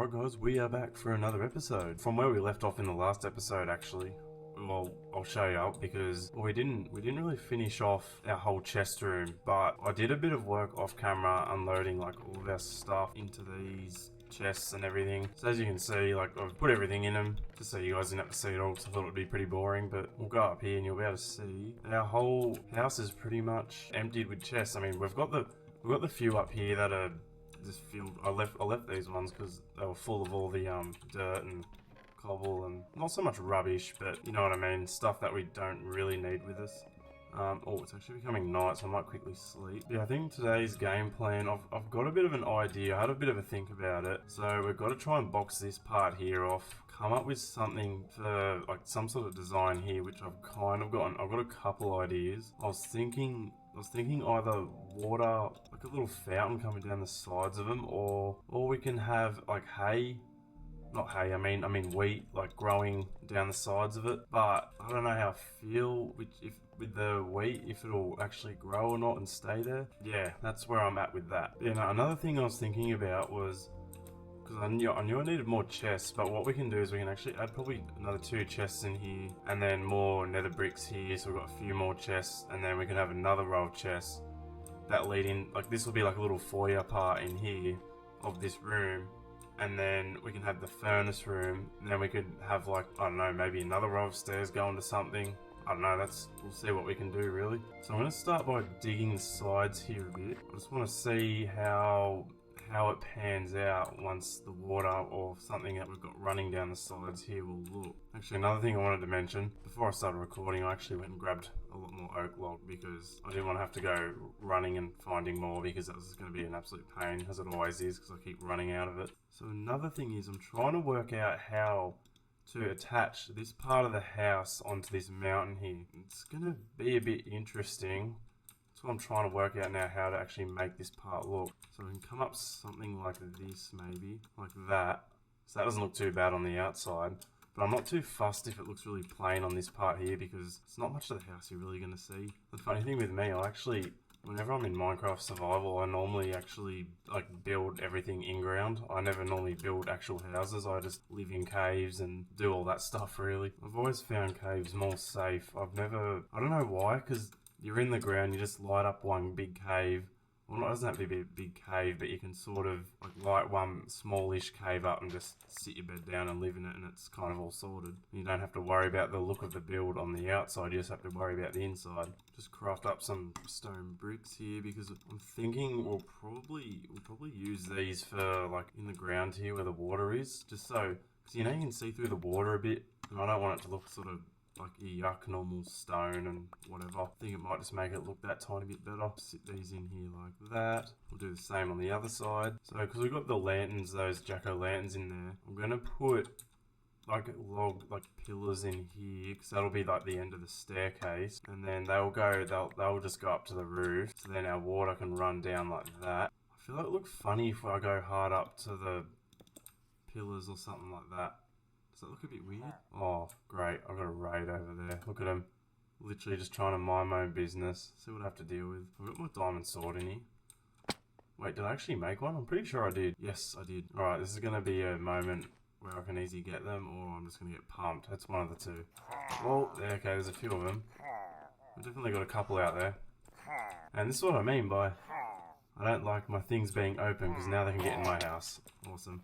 Alright guys, we are back for another episode. From where we left off in the last episode actually. Well, I'll show you up because we didn't really finish off our whole chest room, but I did a bit of work off camera unloading like all of our stuff into these chests and everything. So as you can see, like I've put everything in them just so you guys didn't have to see it all because I thought it would be pretty boring, but we'll go up here and you'll be able to see our whole house is pretty much emptied with chests. I mean, we've got the few up here that are just filled. I left these ones because they were full of all the dirt and cobble and not so much rubbish, but you know what I mean, stuff that we don't really need with us. Oh, it's actually becoming night, so I might quickly sleep. Yeah, I think today's game plan, I've got a bit of an idea. I had a bit of a think about it. So we've got to try and box this part here off, come up with something for like some sort of design here, which I've kind of gotten. I've got a couple ideas. I was thinking either water, like a little fountain coming down the sides of them, or we can have like hay. Not hay, I mean wheat, like growing down the sides of it. But I don't know how I feel with the wheat, if it'll actually grow or not and stay there. Yeah, that's where I'm at with that. Yeah, now, another thing I was thinking about was, because I knew I needed more chests, but what we can do is we can actually add probably another 2 chests in here, and then more nether bricks here, so we've got a few more chests, and then we can have another row of chests that lead in, like this will be like a little foyer part in here of this room. And then we can have the furnace room, and then we could have like, I don't know, maybe another row of stairs going to something. I don't know, we'll see what we can do really. So I'm going to start by digging the sides here a bit. I just want to see how it pans out once the water or something that we've got running down the sides here will look. Actually, another thing I wanted to mention, before I started recording, I actually went and grabbed a lot more oak log because I didn't want to have to go running and finding more, because that was going to be an absolute pain, as it always is, because I keep running out of it. So another thing is I'm trying to work out how to attach this part of the house onto this mountain here. It's going to be a bit interesting. That's what I'm trying to work out now, how to actually make this part look. So we can come up something like this, maybe, like that. So that doesn't look too bad on the outside. But I'm not too fussed if it looks really plain on this part here, because it's not much of the house you're really going to see. The funny thing with me, whenever I'm in Minecraft Survival, I normally actually like build everything in ground. I never normally build actual houses. I just live in caves and do all that stuff really. I've always found caves more safe. I don't know why, because you're in the ground, you just light up one big cave. Well, it doesn't have to be a big cave, but you can sort of like light one smallish cave up and just sit your bed down and live in it, and it's kind of all sorted. You don't have to worry about the look of the build on the outside, you just have to worry about the inside. Just craft up some stone bricks here, because I'm thinking we'll probably use these for like in the ground here where the water is, just so, because you know you can see through the water a bit, and I don't want it to look sort of like a yuck normal stone and whatever. I think it might just make it look that tiny bit better. Sit these in here like that. We'll do the same on the other side. So because we've got the lanterns, those jack-o'-lanterns in there, I'm going to put like log like pillars in here, because that'll be like the end of the staircase, and then they'll just go up to the roof, so then our water can run down like that. I feel like it looks funny if I go hard up to the pillars or something like that. Does that look a bit weird? Oh, great. I've got a raid over there. Look at him. Literally just trying to mind my own business. See what I have to deal with. I've got my diamond sword in here. Wait, did I actually make one? I'm pretty sure I did. Yes, I did. Alright, this is going to be a moment where I can easily get them, or I'm just going to get pumped. That's one of the two. Well, okay, there's a few of them. I've definitely got a couple out there. And this is what I mean by I don't like my things being open, because now they can get in my house. Awesome.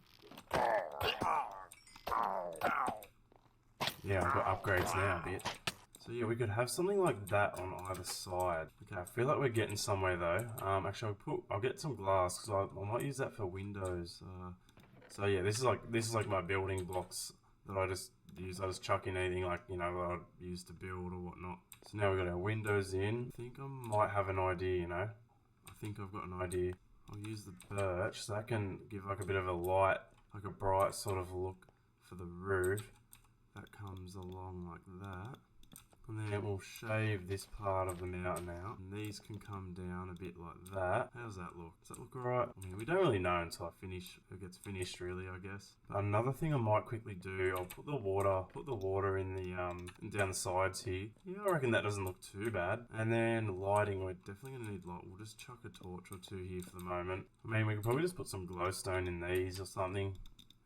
Yeah, I've got upgrades now a bit. So yeah, we could have something like that on either side. Okay, I feel like we're getting somewhere though. Actually, I'll get some glass, because I might use that for windows. So yeah, this is like my building blocks that I just use. I just chuck in anything like, you know, that I'd use to build or whatnot. So now we've got our windows in. I think I might have an idea, you know. I think I've got an idea. I'll use the birch, so that can give like a bit of a light, like a bright sort of look for the roof. That comes along like that. And then we'll shave this part of the mountain out, and these can come down a bit like that. How does that look? Does that look alright? I mean, we don't really know until it gets finished really, I guess. But another thing I might quickly do, I'll put the water in the down the sides here. Yeah, I reckon that doesn't look too bad. And then lighting, we're definitely gonna need light. We'll just chuck a torch or two here for the moment. I mean, we could probably just put some glowstone in these or something,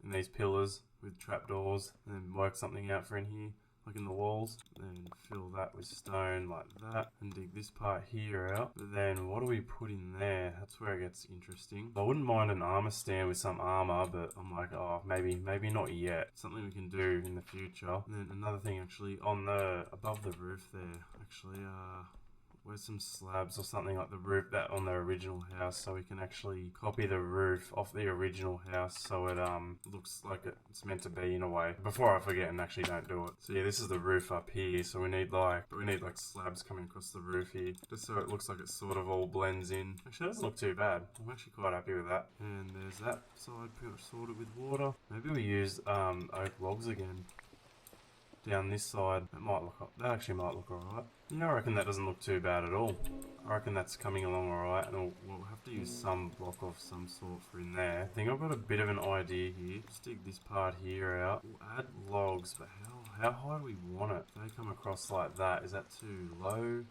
in these pillars with trapdoors, and then work something out for in here, like in the walls. Then fill that with stone like that, and dig this part here out. But then what do we put in there? That's where it gets interesting. I wouldn't mind an armor stand with some armor, but I'm like, oh, maybe not yet. Something we can do in the future. And then another thing, actually, on the above the roof there, actually, where's some slabs or something like the roof that on the original house, so we can actually copy the roof off the original house so it looks like it's meant to be in a way. Before I forget and actually don't do it. So yeah, this is the roof up here, so we need like slabs coming across the roof here, just so it looks like it sort of all blends in. Actually, it doesn't look too bad. I'm actually quite happy with that. And there's that side pretty much sorted with water. Maybe we use oak logs again down this side. That actually might look alright. Yeah, I reckon that doesn't look too bad at all. I reckon that's coming along alright, and we'll have to use some block of some sort for in there. I think I've got a bit of an idea here. Just dig this part here out. We'll add logs, but how high do we want it? If they come across like that, is that too low?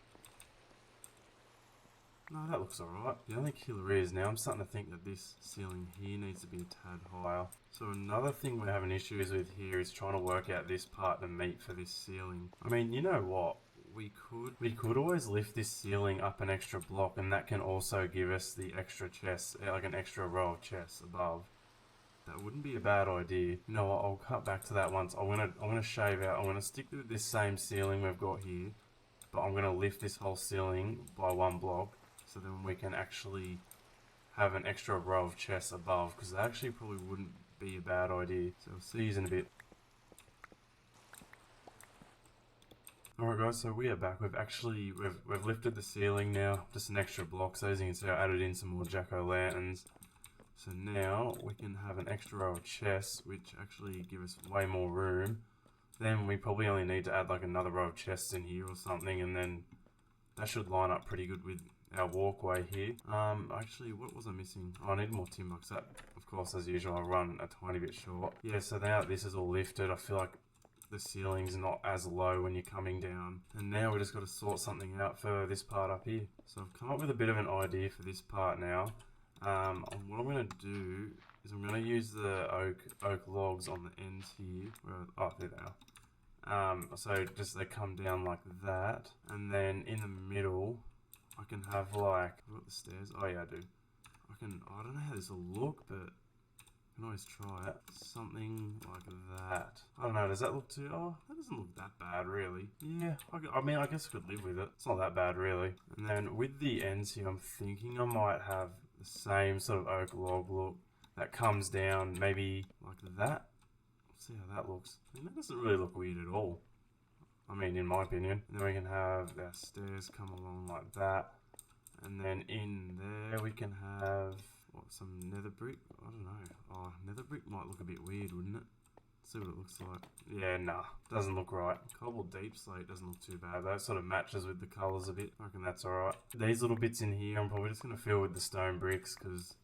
No, that looks alright. The only killer is, now I'm starting to think that this ceiling here needs to be a tad higher. So another thing we're having issues with here is trying to work out this part to meet for this ceiling. I mean, you know what? We could always lift this ceiling up an extra block, and that can also give us the extra chests, like an extra row of chests above. That wouldn't be a bad idea. You know what? I'll cut back to that once. I'm gonna shave out. I'm gonna stick with this same ceiling we've got here, but I'm gonna lift this whole ceiling by one block, so then we can actually have an extra row of chests above, because that actually probably wouldn't be a bad idea. So I'll see you in a bit. Alright guys, so we are back. We've lifted the ceiling now, just an extra block, so as you can see I added in some more jack-o'-lanterns. So now we can have an extra row of chests, which actually give us way more room. Then we probably only need to add like another row of chests in here or something, and then that should line up pretty good with our walkway here. Actually, what was I missing? Oh, I need more timber, because that, of course, as usual, I run a tiny bit short. Yeah, so now that this is all lifted, I feel like the ceiling's not as low when you're coming down. And now we just got to sort something out for this part up here. So I've come up with a bit of an idea for this part now. What I'm going to do is I'm going to use the oak logs on the ends here. Oh, there they are. So just they come down like that, and then in the middle I can have like, what, the stairs? Oh yeah, I do. I don't know how this will look, but I can always try it. Something like that. I don't know, does that look too... Oh, that doesn't look that bad, really. Yeah, I mean, I guess I could live with it. It's not that bad, really. And then with the ends here, I'm thinking I might have the same sort of oak log look that comes down, maybe like that. Let's see how that looks. I mean, that doesn't really look weird at all. I mean, in my opinion. And then we can have our stairs come along like that. And then in there we can have... What, some nether brick? I don't know. Oh, nether brick might look a bit weird, wouldn't it? Let's see what it looks like. Yeah, nah. Doesn't look right. Cobbled deep slate doesn't look too bad. That sort of matches with the colours a bit. I reckon that's alright. These little bits in here, I'm probably just going to fill with the stone bricks, because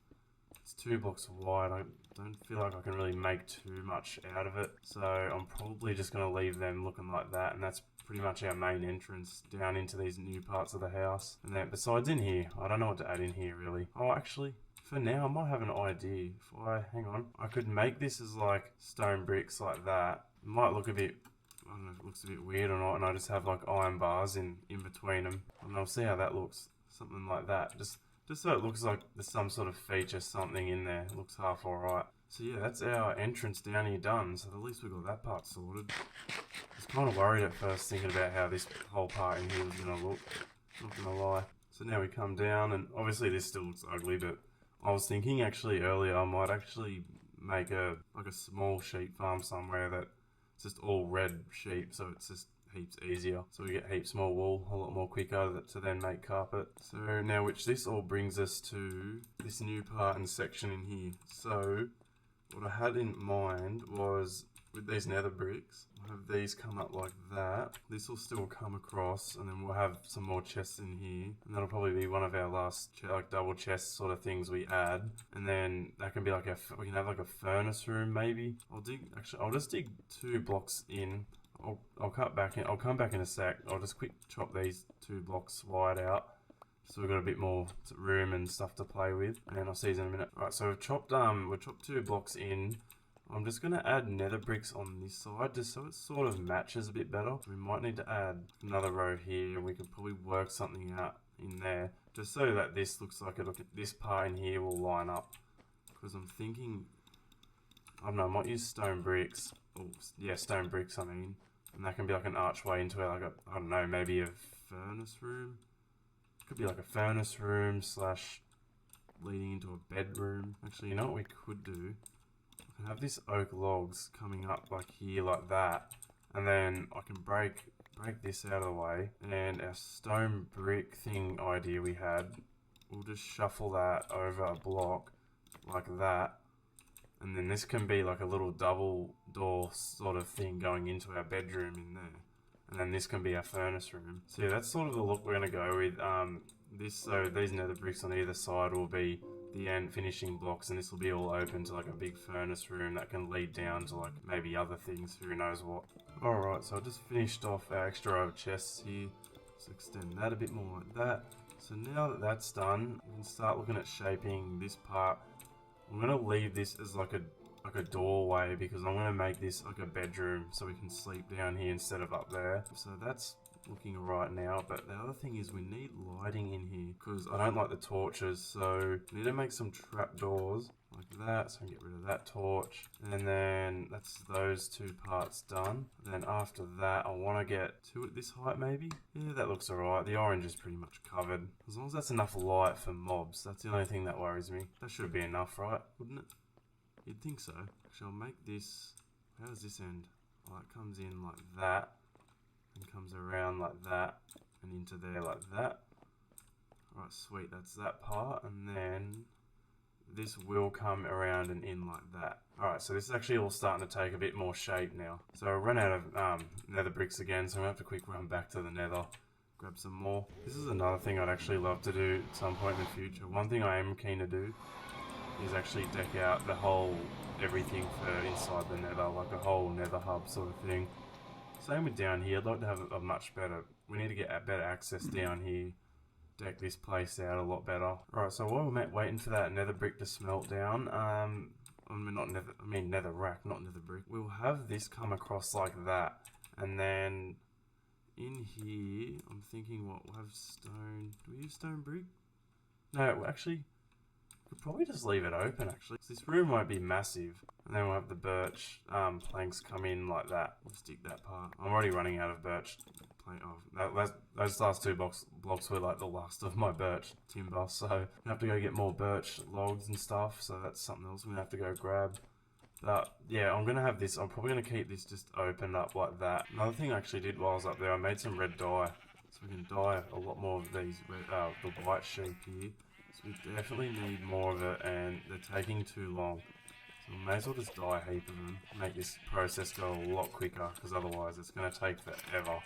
it's 2 blocks wide. I don't feel like I can really make too much out of it. So I'm probably just going to leave them looking like that, and that's pretty much our main entrance down into these new parts of the house. And then besides in here, I don't know what to add in here really. Oh, actually, for now I might have an idea. Hang on, I could make this as like stone bricks like that. It might look a bit, I don't know if it looks a bit weird or not, and I just have like iron bars in between them. And I'll see how that looks. Something like that. Just so it looks like there's some sort of feature, something in there. It looks half alright. So yeah, that's our entrance down here done. So at least we got that part sorted. I was kind of worried at first thinking about how this whole part in here was going to look. Not going to lie. So now we come down, and obviously this still looks ugly, but I was thinking actually earlier I might actually make a small sheep farm somewhere that's just all red sheep, so it's just heaps easier. So we get heaps more wool, a lot more quicker to then make carpet. So now this all brings us to this new part and section in here. So what I had in mind was, with these nether bricks, we'll have these come up like that. This will still come across, and then we'll have some more chests in here. And that'll probably be one of our last like double chest sort of things we add. And then that can be like we can have like a furnace room maybe. I'll just dig 2 blocks in. I'll cut back in. I'll come back in a sec. I'll just quick chop these 2 blocks wide out, so we've got a bit more room and stuff to play with. And I'll see you in a minute. Alright, so we've chopped 2 blocks in I'm just going to add nether bricks on this side just so it sort of matches a bit better. We might need to add another row here, and we can probably work something out in there just so that this looks like this part in here will line up. Because I'm thinking, I don't know, I might use stone bricks. Oh, yeah, stone bricks, I mean. And that can be like an archway into like a, I don't know, maybe a furnace room. Could be like a furnace room slash leading into a bedroom. Actually, you know what we could do? I can have this oak logs coming up like here, like that. And then I can break this out of the way. And our stone brick thing idea we had, we'll just shuffle that over a block like that. And then this can be like a little double door sort of thing going into our bedroom in there. And then this can be our furnace room. So yeah, that's sort of the look we're going to go with. So these nether bricks on either side will be the end finishing blocks, and this will be all open to like a big furnace room that can lead down to like maybe other things, who knows what. Alright, so I just finished off our extra row of chests here. Let's extend that a bit more like that. So now that that's done, we can start looking at shaping this part. I'm going to leave this as like a doorway because I'm going to make this like a bedroom so we can sleep down here instead of up there. So that's looking right now, but the other thing is we need lighting in here because I don't like the torches, so we need to make some trapdoors like that so I can get rid of that torch. And then that's those two parts done. And then after that I want to get two at this height maybe. Yeah, that looks alright. The orange is pretty much covered. As long as that's enough light for mobs, that's the only thing that worries me. That should be enough, right? Wouldn't it? You'd think so. Actually, I'll make this, how does this end? Well, it comes in like that and comes around like that and into there like that. Alright, sweet, that's that part. And then this will come around and in like that. Alright, so this is actually all starting to take a bit more shape now. So I ran out of nether bricks again, so I'm going to have to quick run back to the nether, grab some more. This is another thing I'd actually love to do at some point in the future. One thing I am keen to do is actually deck out the whole everything for inside the nether, like a whole nether hub sort of thing. Same with down here. I'd like to have a much better, we need to get better access down here, deck this place out a lot better. Alright, so while we're waiting for that nether brick to smelt down, nether rack, not nether brick, we'll have this come across like that. And then in here, I'm thinking what, we'll have stone, do we use stone brick? No, actually, could probably just leave it open actually. This room won't be massive. And then we'll have the birch planks come in like that. We'll stick that part. I'm already running out of birch plank. Oh, those last two blocks were like the last of my birch timber. So I have to go get more birch logs and stuff. So that's something else I'm going to have to go grab. But yeah, I'm going to have this. I'm probably going to keep this just opened up like that. Another thing I actually did while I was up there, I made some red dye. So we can dye a lot more of these the white sheep here. So we definitely need more of it, and they're taking too long. So we may as well just dye a heap of them, make this process go a lot quicker, because otherwise it's going to take forever.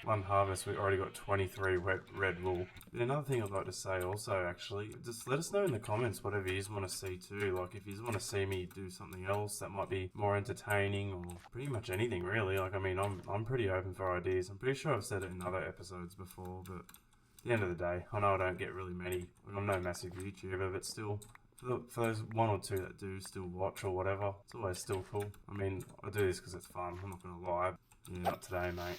One harvest, we already got 23 red wool. And another thing I'd like to say also, actually, just let us know in the comments whatever you want to see too. Like if you want to see me do something else that might be more entertaining, or pretty much anything really. Like I mean, I'm pretty open for ideas. I'm pretty sure I've said it in other episodes before, but at the end of the day, I know I don't get really many. Like, I'm no massive YouTuber, but still, for those one or two that do still watch or whatever, it's always still cool. I mean, I do this because it's fun. I'm not gonna lie. Yeah, not today, mate.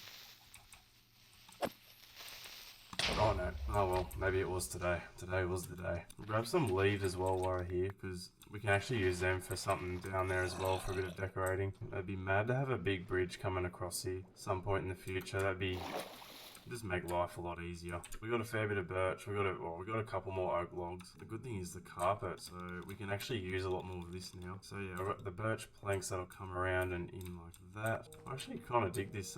Oh no. Oh well, maybe it was today. Today was the day. We'll grab some leaves as well while we're here, because we can actually use them for something down there as well, for a bit of decorating. It'd be mad to have a big bridge coming across here some point in the future. That'd be just make life a lot easier. We got a fair bit of birch. We got a couple more oak logs. The good thing is the carpet, so we can actually use a lot more of this now. So yeah, I've got the birch planks that'll come around and in like that. I actually kind of dig this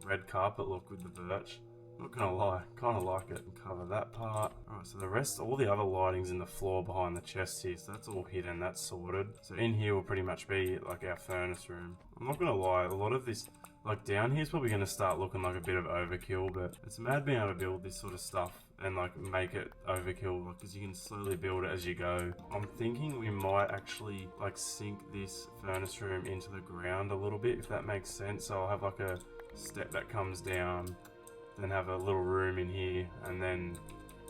red carpet look with the birch. Not gonna lie, kind of like it. Cover that part. Alright, so the rest, all the other lighting's in the floor behind the chest here, so that's all hidden, that's sorted. So in here will pretty much be like our furnace room. I'm not gonna lie, a lot of this, like down here is probably gonna start looking like a bit of overkill, but it's mad being able to build this sort of stuff and like make it overkill, because you can slowly build it as you go. I'm thinking we might actually like sink this furnace room into the ground a little bit, if that makes sense. So I'll have like a step that comes down, then have a little room in here, and then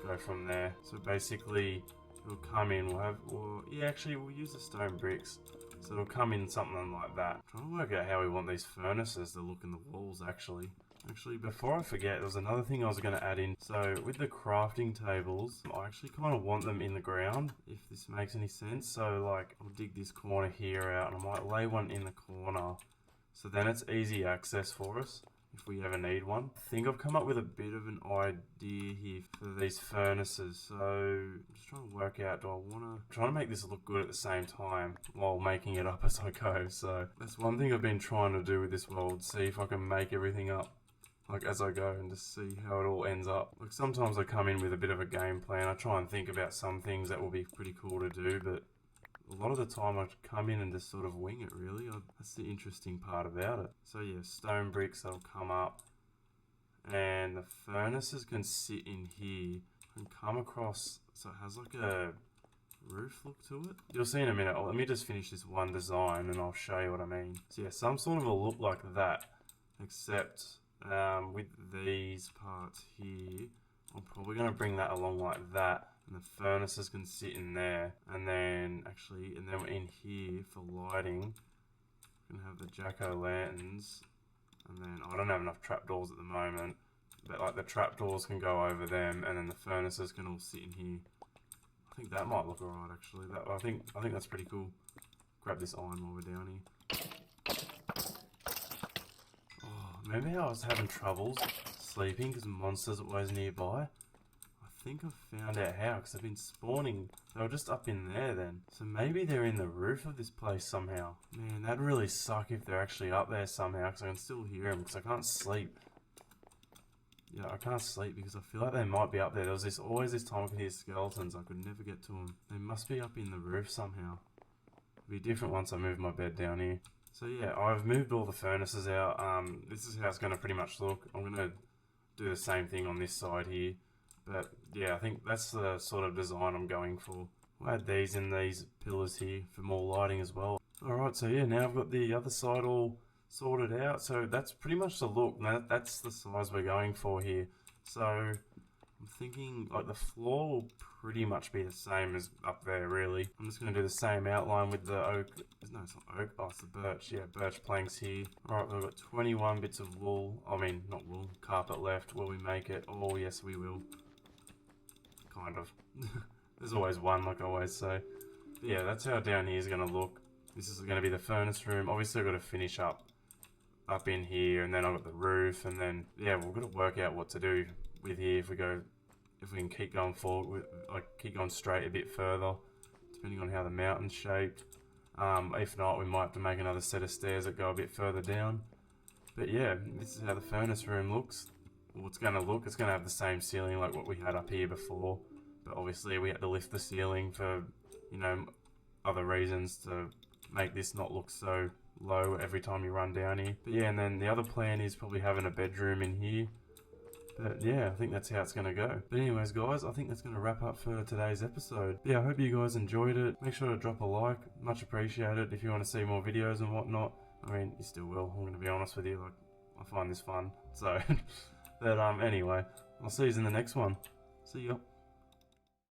go from there. So basically we'll come in, we'll use the stone bricks. So it'll come in something like that. I'm trying to work out how we want these furnaces to look in the walls actually. Actually, before I forget, there was another thing I was going to add in. So with the crafting tables, I actually kind of want them in the ground, if this makes any sense. So like, I'll dig this corner here out and I might lay one in the corner. So then it's easy access for us if we ever need one. I think I've come up with a bit of an idea here for these furnaces. So I'm just trying to work out, do I want to try to make this look good at the same time while making it up as I go. So that's one thing I've been trying to do with this world, see if I can make everything up like as I go and just see how it all ends up. Like sometimes I come in with a bit of a game plan. I try and think about some things that will be pretty cool to do, but a lot of the time I come in and just sort of wing it really. That's the interesting part about it. So yeah, stone bricks that'll come up and the furnaces can sit in here and come across, so it has like a roof look to it. You'll see in a minute. Let me just finish this one design and I'll show you what I mean. So yeah, some sort of a look like that, except with these parts here, I'm probably going to bring that along like that, and the furnaces can sit in there, and then in here for lighting, we can have the jack-o'-lanterns, and then I don't have enough trapdoors at the moment, but like the trapdoors can go over them, and then the furnaces can all sit in here. I think that might look alright actually. I think that's pretty cool. Grab this iron while we're down here. Remember how I was having troubles sleeping because monsters are always nearby? I think I found out how, because they've been spawning. They were just up in there then. So maybe they're in the roof of this place somehow. Man, that'd really suck if they're actually up there somehow, because I can still hear them, because I can't sleep. Yeah, I can't sleep because I feel like they might be up there. There was always this time I could hear skeletons. I could never get to them. They must be up in the roof somehow. It'll be different once I move my bed down here. So yeah, I've moved all the furnaces out. This is how it's going to pretty much look. I'm going to do the same thing on this side here. But yeah, I think that's the sort of design I'm going for. I'll add these in these pillars here for more lighting as well. Alright, so yeah, now I've got the other side all sorted out. So that's pretty much the look. Now that's the size we're going for here. So I'm thinking like the floor will pretty much be the same as up there really. I'm just going to do the same outline with the oak. No, it's not oak. Oh, it's the birch. Yeah, birch planks here. Alright, we've got 21 bits of wool. I mean, not wool. Carpet left. Will we make it? Oh, yes, we will. Kind of. There's always one, like I always say. But yeah, that's how down here is going to look. This is going to be the furnace room. Obviously, I've got to finish up in here, and then I've got the roof, and then, yeah, we've got to work out what to do with here if we can keep going forward, keep going straight a bit further, depending on how the mountain's shaped. If not, we might have to make another set of stairs that go a bit further down. But yeah, this is how the furnace room looks. Well, it's going to look. It's going to have the same ceiling like what we had up here before. But obviously we had to lift the ceiling for, you know, other reasons to make this not look so low every time you run down here. But yeah, and then the other plan is probably having a bedroom in here. But yeah, I think that's how it's going to go. But anyways, guys, I think that's going to wrap up for today's episode. Yeah, I hope you guys enjoyed it. Make sure to drop a like. Much appreciated. If you want to see more videos and whatnot. I mean, you still will. I'm going to be honest with you. Like, I find this fun. So, but anyway, I'll see you in the next one. See ya.